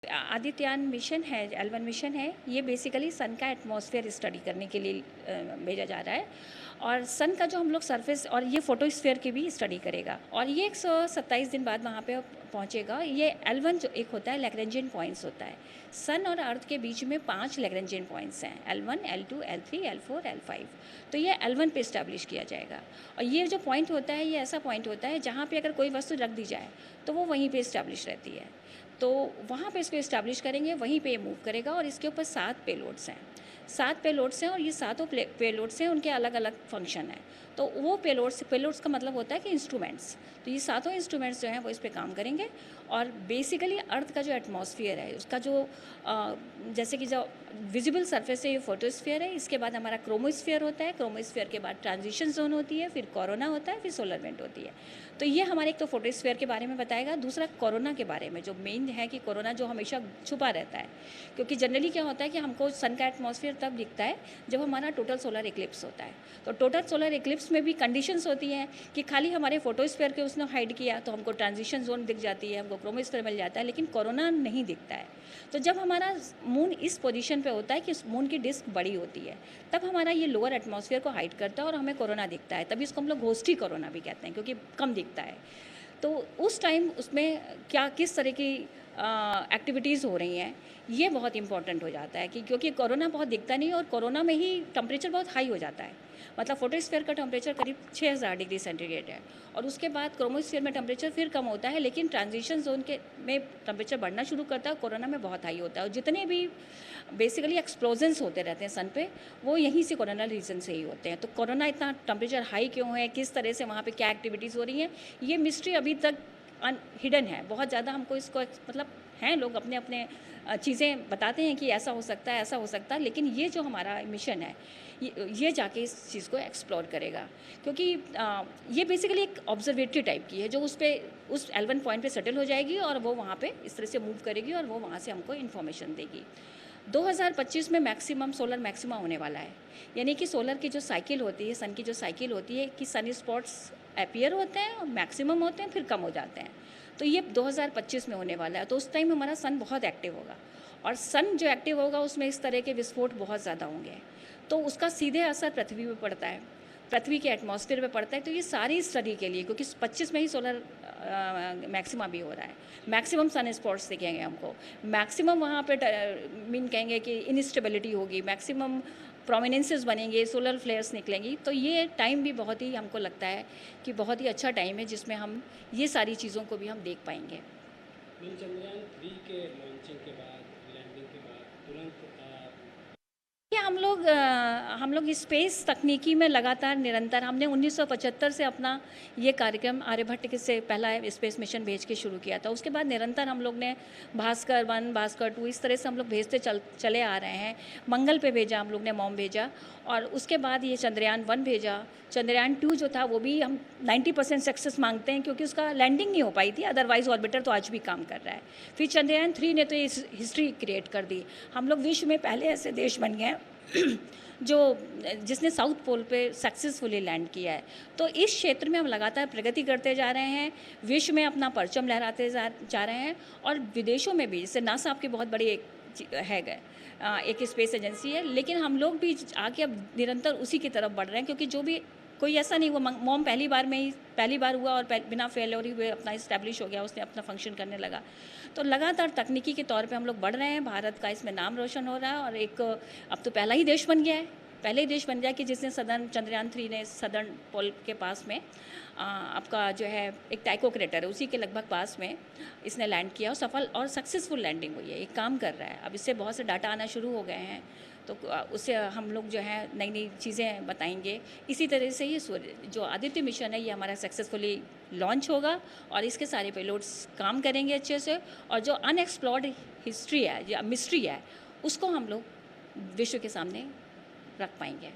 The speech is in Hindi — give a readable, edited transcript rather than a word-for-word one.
आदित्यान मिशन है, L1 मिशन है। ये बेसिकली सन का एटमॉस्फेयर स्टडी करने के लिए भेजा जा रहा है और सन का जो हम लोग सरफेस और ये फोटोस्फीयर की भी स्टडी करेगा और ये 127 दिन बाद वहाँ पे पहुँचेगा। ये L1 जो एक होता है लैग्रेंजियन पॉइंट्स होता है। सन और अर्थ के बीच में 5 लैग्रेंजियन पॉइंट्स हैं, L1, L2, L3, L4, L5। तो ये L1 पे इस्टेब्लिश किया जाएगा और ये जो पॉइंट होता है ये ऐसा पॉइंट होता है जहाँ पे अगर कोई वस्तु रख दी जाए तो वो वहीं पे इस्टेब्लिश रहती है। तो वहाँ पे इसको इस्टेब्लिश करेंगे, वहीं पे ये मूव करेगा और इसके ऊपर 7 पेलोड्स हैं। 7 पेलोड्स हैं और ये सातों पेलोड्स हैं, उनके अलग अलग फंक्शन हैं। तो वो पेलोड्स का मतलब होता है कि इंस्ट्रूमेंट्स। तो ये सातों इंस्ट्रूमेंट्स जो हैं वो इस पे काम करेंगे और बेसिकली अर्थ का जो एटमॉस्फेयर है उसका जो जैसे कि जो विजिबल सरफेस है ये फोटोस्फीयर है। इसके बाद हमारा क्रोमोस्फीयर होता है, क्रोमोस्फीयर के बाद ट्रांजिशन जोन होती है, फिर कोरोना होता है, फिर सोलर वेंट होती है। तो ये हमारे एक तो फोटोस्फीयर के बारे में बताएगा, दूसरा कोरोना के बारे में जो मेन है कि कोरोना जो हमेशा छुपा रहता है, क्योंकि जनरली क्या होता है कि हमको सन का एटमॉस्फेयर तब दिखता है जब हमारा टोटल सोलर इक्लिप्स होता है। तो टोटल सोलर इक्लिप्स में भी कंडीशंस होती हैं कि खाली हमारे फोटोस्फीयर के उसने हाइड किया तो हमको ट्रांजिशन जोन दिख जाती है, हमको क्रोमोस्फीयर मिल जाता है, लेकिन कोरोना नहीं दिखता है। तो जब हमारा मून इस पोजीशन पे होता है कि मून की डिस्क बड़ी होती है, तब हमारा ये लोअर एटमॉस्फेयर को हाइड करता है और हमें कोरोना दिखता है। तभी इसको हम लोग घोस्टी कोरोना भी कहते हैं क्योंकि कम दिखता है। तो उस टाइम उसमें क्या किस तरह की एक्टिविटीज़ हो रही हैं ये बहुत इंपॉर्टेंट हो जाता है कि क्योंकि कोरोना बहुत दिखता नहीं और कोरोना में ही टेम्परेचर बहुत हाई हो जाता है। मतलब फोटोस्फीयर का टेम्परेचर करीब 6000 डिग्री सेंटीग्रेड है और उसके बाद क्रोमोस्फीयर में टेम्परेचर फिर कम होता है, लेकिन ट्रांजिशन जोन के में टेम्परेचर बढ़ना शुरू करता है। कोरोना में बहुत हाई होता है और जितने भी बेसिकली एक्सप्लोजन्स होते रहते हैं सन पे वो यहीं से कोरोना रीजन से ही होते हैं। तो कोरोना इतना टेम्परेचर हाई क्यों है, किस तरह से वहाँ पे क्या एक्टिविटीज़ हो रही हैं, ये मिस्ट्री अभी तक हिडन है बहुत ज़्यादा। हमको इसको मतलब हैं लोग अपने अपने चीज़ें बताते हैं कि ऐसा हो सकता है, ऐसा हो सकता है, लेकिन ये जो हमारा मिशन है ये जाके इस चीज़ को एक्सप्लोर करेगा क्योंकि ये बेसिकली एक ऑब्जर्वेटरी टाइप की है जो उस L1 पॉइंट पे सेटल हो जाएगी और वो वहाँ पे इस तरह से मूव करेगी और वो वहाँ से हमको इन्फॉर्मेशन देगी। 2025 में मैक्सिमम सोलर मैक्सिमा होने वाला है, यानी कि सोलर की जो साइकिल होती है, सन की जो साइकिल होती है कि सन स्पॉट्स अपीयर होते हैं और मैक्सिमम होते हैं फिर कम हो जाते हैं। तो ये 2025 में होने वाला है। तो उस टाइम हमारा सन बहुत एक्टिव होगा और सन जो एक्टिव होगा उसमें इस तरह के विस्फोट बहुत ज़्यादा होंगे, तो उसका सीधे असर पृथ्वी पे पड़ता है, पृथ्वी के एटमॉस्फेयर पे पड़ता है। तो ये सारी स्टडी के लिए क्योंकि 25 में ही सोलर मैक्सिमा भी हो रहा है, मैक्सिमम सन स्पॉट्स दिखेंगे हमको, मैक्सिमम वहाँ पे मीन कहेंगे कि इनस्टेबिलिटी होगी, मैक्सिमम प्रोमिनेंसेस बनेंगे, सोलर फ्लेयर्स निकलेंगी। तो ये टाइम भी बहुत ही हमको लगता है कि बहुत ही अच्छा टाइम है जिसमें हम ये सारी चीज़ों को भी हम देख पाएंगे। चंद्रयान 3 के लॉन्चिंग के बाद, लैंडिंग के बाद तुरंत ये हम लोग स्पेस तकनीकी में लगातार निरंतर हमने 1975 से अपना ये कार्यक्रम आर्यभट्ट के से पहला स्पेस मिशन भेज के शुरू किया था। उसके बाद निरंतर हम लोग ने भास्कर 1, भास्कर 2 इस तरह से हम लोग भेजते चले आ रहे हैं। मंगल पे भेजा हम लोग ने, मॉम भेजा और उसके बाद ये चंद्रयान 1 भेजा। चंद्रयान 2 जो था वो भी हम 90% सक्सेस मांगते हैं क्योंकि उसका लैंडिंग नहीं हो पाई थी, अदरवाइज ऑर्बिटर तो आज भी काम कर रहा है। फिर चंद्रयान 3 ने तो ये हिस्ट्री क्रिएट कर दी। हम लोग विश्व में पहले ऐसे देश बन गए जो जिसने साउथ पोल पे सक्सेसफुली लैंड किया है। तो इस क्षेत्र में हम लगातार प्रगति करते जा रहे हैं, विश्व में अपना परचम लहराते जा रहे हैं और विदेशों में भी, जैसे नासा आपकी बहुत बड़ी एक स्पेस एजेंसी है, लेकिन हम लोग भी आके अब निरंतर उसी की तरफ बढ़ रहे हैं क्योंकि जो भी कोई ऐसा नहीं हुआ, मॉम पहली बार हुआ और बिना फेलियर हुए अपना इस्टेब्लिश हो गया, उसने अपना फंक्शन करने लगा। तो लगातार तकनीकी के तौर पे हम लोग बढ़ रहे हैं, भारत का इसमें नाम रोशन हो रहा है और एक अब तो पहला ही देश बन गया है, पहले ही देश बन गया कि जिसने चंद्रयान 3 ने सदर्न पोल के पास में आपका जो है एक टाइको क्रेटर है उसी के लगभग पास में इसने लैंड किया और सफल और सक्सेसफुल लैंडिंग हुई है। एक काम कर रहा है, अब इससे बहुत से डाटा आना शुरू हो गए हैं, तो उससे हम लोग जो है नई नई चीज़ें बताएंगे। इसी तरह से ये जो आदित्य मिशन है ये हमारा सक्सेसफुली लॉन्च होगा और इसके सारे पेलोड्स काम करेंगे अच्छे से और जो अनएक्सप्लोर्ड हिस्ट्री है या मिस्ट्री है उसको हम लोग विश्व के सामने रख पाएंगे।